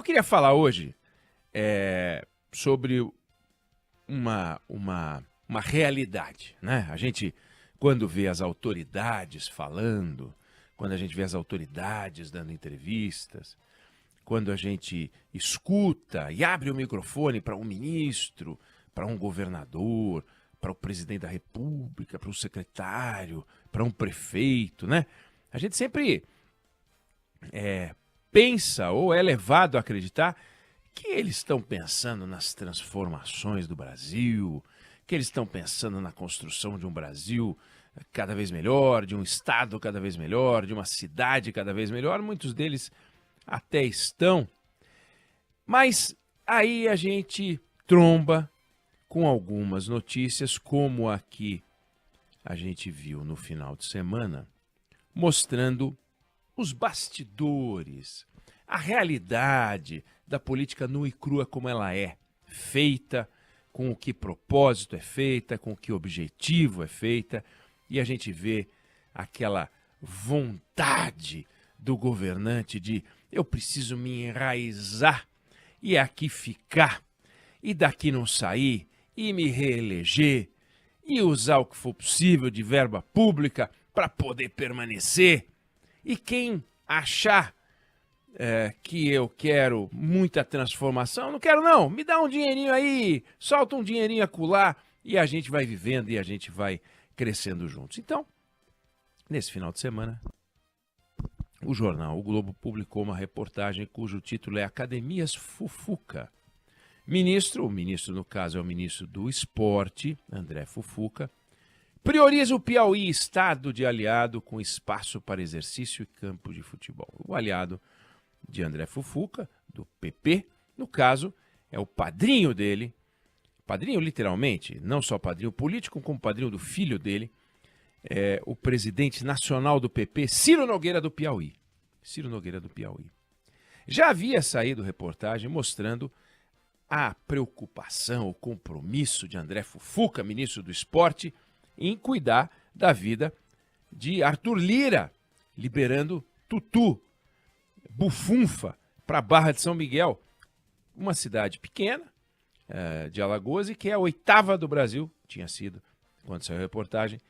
Eu queria falar hoje sobre uma realidade, né? A gente, quando vê as autoridades falando, quando a gente vê as autoridades dando entrevistas, quando a gente escuta e abre o microfone para um ministro, para um governador, para o presidente da República, para um secretário, para um prefeito, né? A gente sempre pensa ou é levado a acreditar que eles estão pensando nas transformações do Brasil, que eles estão pensando na construção de um Brasil cada vez melhor, de um estado cada vez melhor, de uma cidade cada vez melhor. Muitos deles até estão, mas aí a gente tromba com algumas notícias, como aqui a gente viu no final de semana, mostrando os bastidores, a realidade da política nua e crua como ela é, feita, com o que propósito é feita, com que objetivo é feita, e a gente vê aquela vontade do governante de eu preciso me enraizar e aqui ficar, e daqui não sair, e me reeleger, e usar o que for possível de verba pública para poder permanecer. E quem achar que eu quero muita transformação, não quero não, me dá um dinheirinho aí, solta um dinheirinho acolá, e a gente vai vivendo e a gente vai crescendo juntos. Então, nesse final de semana, o jornal O Globo publicou uma reportagem cujo título é Academias Fufuca. O ministro no caso é o ministro do Esporte, André Fufuca, prioriza o Piauí, estado de aliado com espaço para exercício e campo de futebol. O aliado de André Fufuca, do PP, no caso, é o padrinho dele, padrinho literalmente, não só padrinho político, como padrinho do filho dele, o presidente nacional do PP, Ciro Nogueira do Piauí. Ciro Nogueira do Piauí. Já havia saído reportagem mostrando a preocupação, o compromisso de André Fufuca, ministro do Esporte, em cuidar da vida de Arthur Lira, liberando Tutu, bufunfa, para a Barra de São Miguel, uma cidade pequena de Alagoas e que é a 8ª do Brasil, tinha sido, quando saiu a reportagem,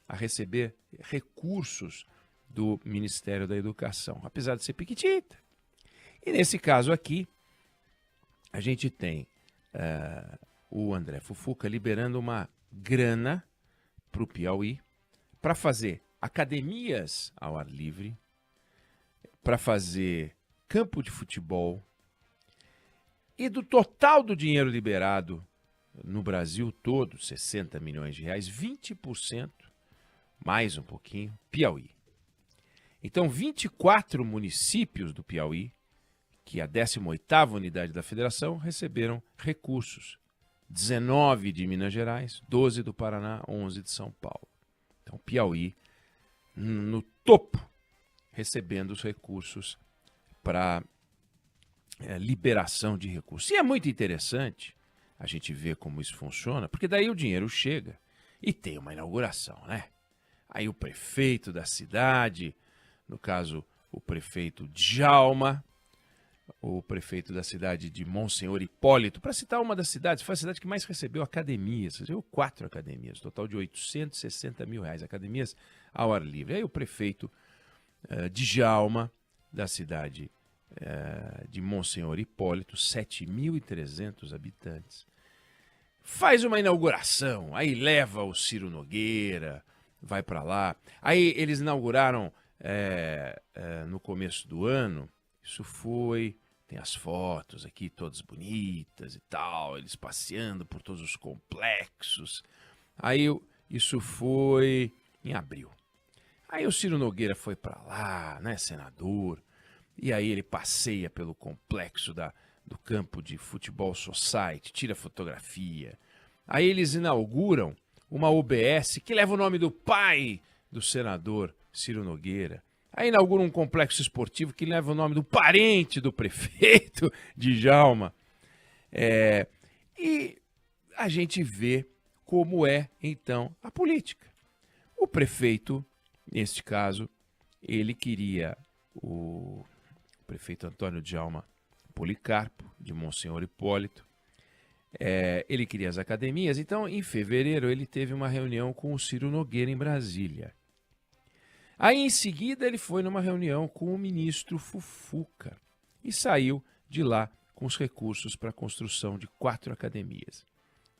a receber recursos do Ministério da Educação, apesar de ser piquitita. E nesse caso aqui, a gente tem o André Fufuca liberando uma grana para o Piauí para fazer academias ao ar livre, para fazer campo de futebol, e do total do dinheiro liberado no Brasil todo, 60 milhões de reais, 20%, mais um pouquinho, Piauí. Então, 24 municípios do Piauí, que é a 18ª unidade da federação, receberam recursos. 19 de Minas Gerais, 12 do Paraná, 11 de São Paulo. Então, Piauí no topo, recebendo os recursos para liberação de recursos. E é muito interessante a gente ver como isso funciona, porque daí o dinheiro chega e tem uma inauguração, né? Aí o prefeito da cidade, no caso o prefeito Djalma, o prefeito da cidade de Monsenhor Hipólito, para citar uma das cidades, foi a cidade que mais recebeu academias, recebeu 4 academias, total de 860 mil reais, academias ao ar livre. Aí o prefeito Djalma, da cidade de Monsenhor Hipólito, 7.300 habitantes, faz uma inauguração, aí leva o Ciro Nogueira, vai para lá. Aí eles inauguraram no começo do ano, isso foi, tem as fotos aqui todas bonitas e tal, eles passeando por todos os complexos. Aí isso foi em abril. Aí o Ciro Nogueira foi para lá, né, senador, e aí ele passeia pelo complexo do campo de futebol society, tira fotografia. Aí eles inauguram uma UBS que leva o nome do pai do senador Ciro Nogueira. Aí inaugura um complexo esportivo que leva o nome do parente do prefeito Djalma. E a gente vê como é, então, a política. O prefeito, neste caso, ele queria, o prefeito Antônio Djalma, Policarpo, de Monsenhor Hipólito. Ele queria as academias, então em fevereiro ele teve uma reunião com o Ciro Nogueira em Brasília. Aí em seguida ele foi numa reunião com o ministro Fufuca e saiu de lá com os recursos para a construção de 4 academias.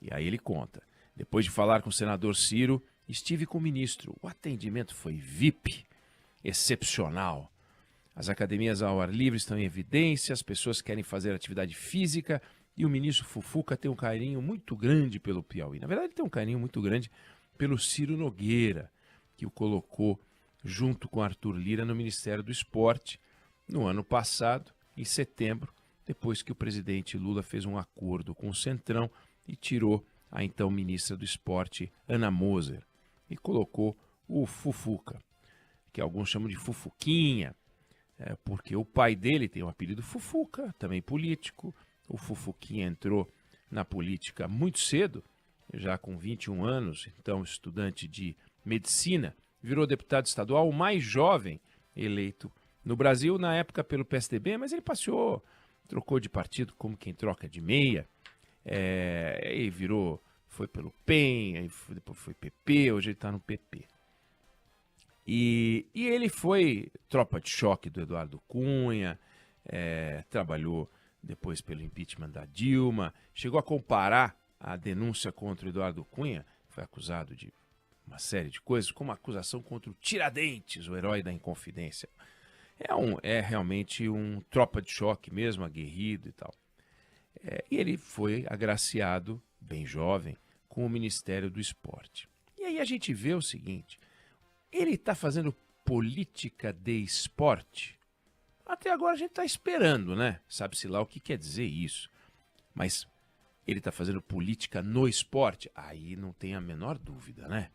E aí ele conta, depois de falar com o senador Ciro, estive com o ministro, o atendimento foi VIP, excepcional. As academias ao ar livre estão em evidência, as pessoas querem fazer atividade física e o ministro Fufuca tem um carinho muito grande pelo Piauí. Na verdade, ele tem um carinho muito grande pelo Ciro Nogueira, que o colocou junto com Arthur Lira no Ministério do Esporte no ano passado, em setembro, depois que o presidente Lula fez um acordo com o Centrão e tirou a então ministra do Esporte, Ana Moser, e colocou o Fufuca, que alguns chamam de Fufuquinha, porque o pai dele tem o apelido Fufuca, também político. O Fufuquinha entrou na política muito cedo, já com 21 anos, então estudante de medicina, virou deputado estadual, o mais jovem eleito no Brasil, na época pelo PSDB, mas ele trocou de partido como quem troca de meia, e foi pelo PEN, depois foi PP, hoje ele está no PP. E ele foi tropa de choque do Eduardo Cunha, trabalhou depois pelo impeachment da Dilma, chegou a comparar a denúncia contra o Eduardo Cunha, foi acusado de uma série de coisas, com uma acusação contra o Tiradentes, o herói da Inconfidência. É realmente um tropa de choque mesmo, aguerrido e tal. E ele foi agraciado, bem jovem, com o Ministério do Esporte. E aí a gente vê o seguinte, ele está fazendo política de esporte? Até agora a gente está esperando, né? Sabe-se lá o que quer dizer isso. Mas ele está fazendo política no esporte? Aí não tem a menor dúvida, né?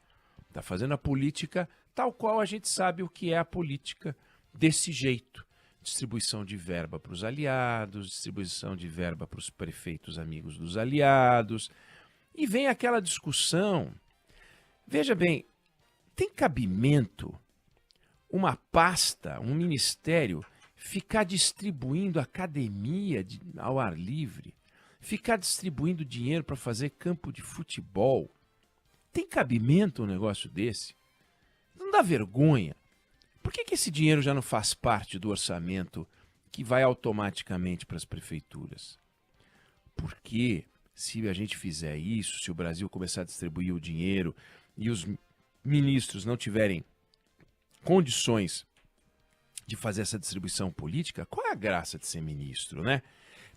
Está fazendo a política tal qual a gente sabe o que é a política desse jeito. Distribuição de verba para os aliados, distribuição de verba para os prefeitos amigos dos aliados. E vem aquela discussão. Veja bem, tem cabimento uma pasta, um ministério, ficar distribuindo academia ao ar livre, ficar distribuindo dinheiro para fazer campo de futebol? Tem cabimento um negócio desse? Não dá vergonha? Por que esse dinheiro já não faz parte do orçamento que vai automaticamente para as prefeituras? Porque se a gente fizer isso, se o Brasil começar a distribuir o dinheiro e os ministros não tiverem condições de fazer essa distribuição política, qual é a graça de ser ministro, né?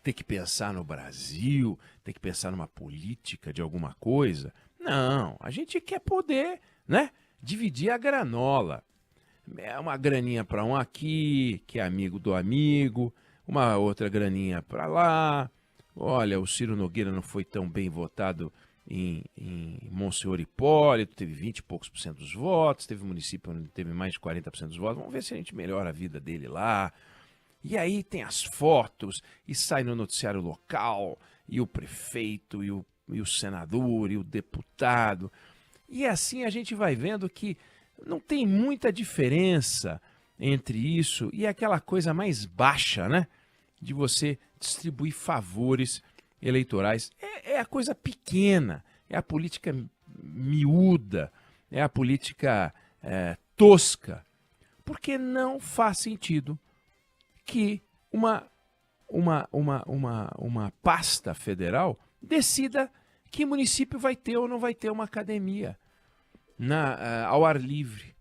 Ter que pensar no Brasil, ter que pensar numa política de alguma coisa. Não, a gente quer poder, né, dividir a granola. É uma graninha para um aqui, que é amigo do amigo, uma outra graninha para lá. Olha, o Ciro Nogueira não foi tão bem votado em Monsenhor Hipólito, teve 20 e poucos % dos votos, teve um município onde teve mais de 40% dos votos, vamos ver se a gente melhora a vida dele lá. E aí tem as fotos, e sai no noticiário local, e o prefeito, e o senador, e o deputado. E assim a gente vai vendo que não tem muita diferença entre isso e aquela coisa mais baixa, né? De você distribuir favores eleitorais. É a coisa pequena, é a política miúda, é a política tosca, porque não faz sentido que uma pasta federal decida que município vai ter ou não vai ter uma academia ao ar livre.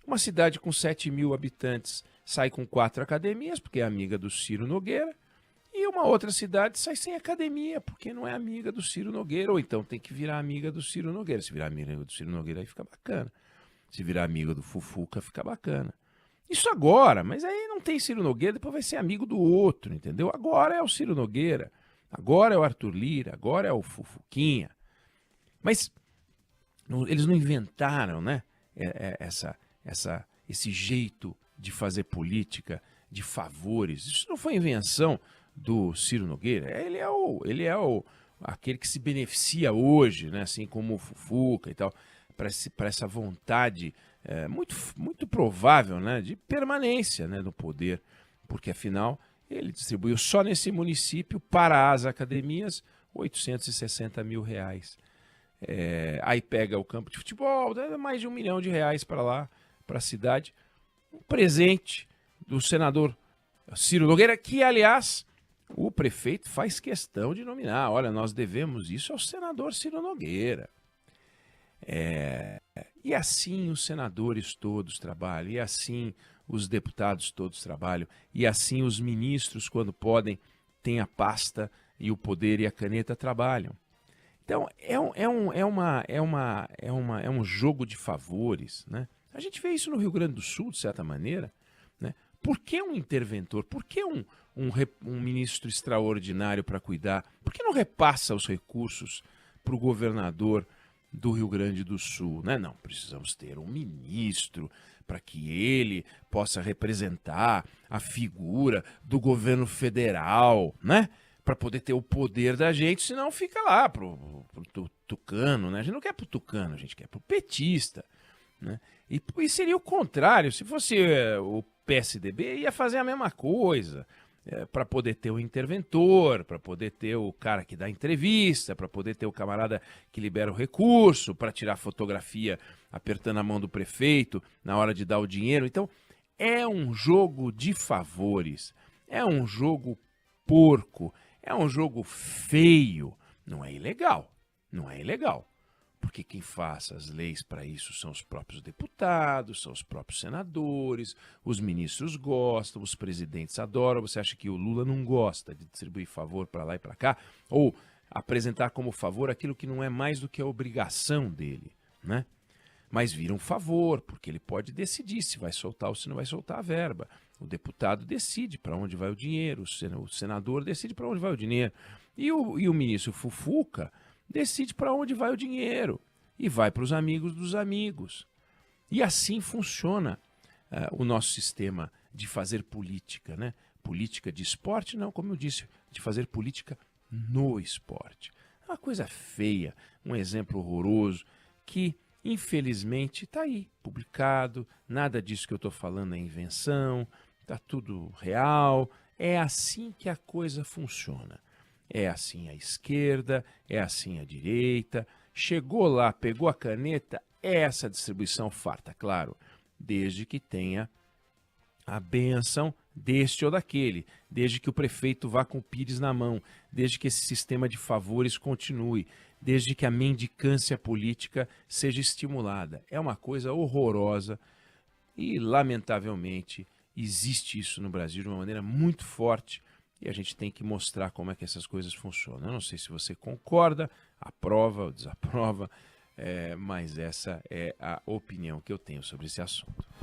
Uma cidade com 7 mil habitantes sai com 4 academias, porque é amiga do Ciro Nogueira, e uma outra cidade sai sem academia, porque não é amiga do Ciro Nogueira, ou então tem que virar amiga do Ciro Nogueira. Se virar amiga do Ciro Nogueira, aí fica bacana. Se virar amiga do Fufuca, fica bacana. Isso agora, mas aí não tem Ciro Nogueira, depois vai ser amigo do outro, entendeu? Agora é o Ciro Nogueira, agora é o Arthur Lira, agora é o Fufuquinha. Mas eles não inventaram, né, esse jeito de fazer política, de favores. Isso não foi invenção do Ciro Nogueira. Ele é aquele que se beneficia hoje, né, assim como o Fufuca e tal, para essa vontade muito provável, né, de permanência, né, no poder, porque afinal ele distribuiu só nesse município para as academias R$ 860 mil. Aí pega o campo de futebol, dá mais de R$ 1 milhão para lá, para a cidade. Um presente do senador Ciro Nogueira, que, aliás, o prefeito faz questão de nominar. Olha, nós devemos isso ao senador Ciro Nogueira. E assim os senadores todos trabalham, e assim os deputados todos trabalham, e assim os ministros, quando podem, têm a pasta e o poder e a caneta, trabalham. Então, é um jogo de favores, né? A gente vê isso no Rio Grande do Sul, de certa maneira, né? Por que um interventor? Por que um ministro extraordinário para cuidar? Por que não repassa os recursos para o governador do Rio Grande do Sul, né? Não, precisamos ter um ministro para que ele possa representar a figura do governo federal, né? Para poder ter o poder da gente, senão fica lá pro tucano, né? A gente não quer pro tucano, a gente quer pro petista, né? E seria o contrário, se fosse o PSDB, ia fazer a mesma coisa. Para poder ter o interventor, para poder ter o cara que dá entrevista, para poder ter o camarada que libera o recurso, para tirar fotografia apertando a mão do prefeito na hora de dar o dinheiro. Então, é um jogo de favores, é um jogo porco, é um jogo feio. Não é ilegal, não é ilegal. Porque quem faz as leis para isso são os próprios deputados, são os próprios senadores, os ministros gostam, os presidentes adoram. Você acha que o Lula não gosta de distribuir favor para lá e para cá? Ou apresentar como favor aquilo que não é mais do que a obrigação dele, né? Mas vira um favor, porque ele pode decidir se vai soltar ou se não vai soltar a verba. O deputado decide para onde vai o dinheiro, o senador decide para onde vai o dinheiro. E o ministro Fufuca decide para onde vai o dinheiro e vai para os amigos dos amigos. E assim funciona o nosso sistema de fazer política, né? Política de esporte, não, como eu disse, de fazer política no esporte. É uma coisa feia, um exemplo horroroso que, infelizmente, está aí, publicado, nada disso que eu estou falando é invenção, está tudo real, é assim que a coisa funciona. É assim a esquerda, é assim a direita. Chegou lá, pegou a caneta, é essa distribuição farta, claro, desde que tenha a bênção deste ou daquele, desde que o prefeito vá com o pires na mão, desde que esse sistema de favores continue, desde que a mendicância política seja estimulada. É uma coisa horrorosa e, lamentavelmente, existe isso no Brasil de uma maneira muito forte. E a gente tem que mostrar como é que essas coisas funcionam. Eu não sei se você concorda, aprova ou desaprova, mas essa é a opinião que eu tenho sobre esse assunto.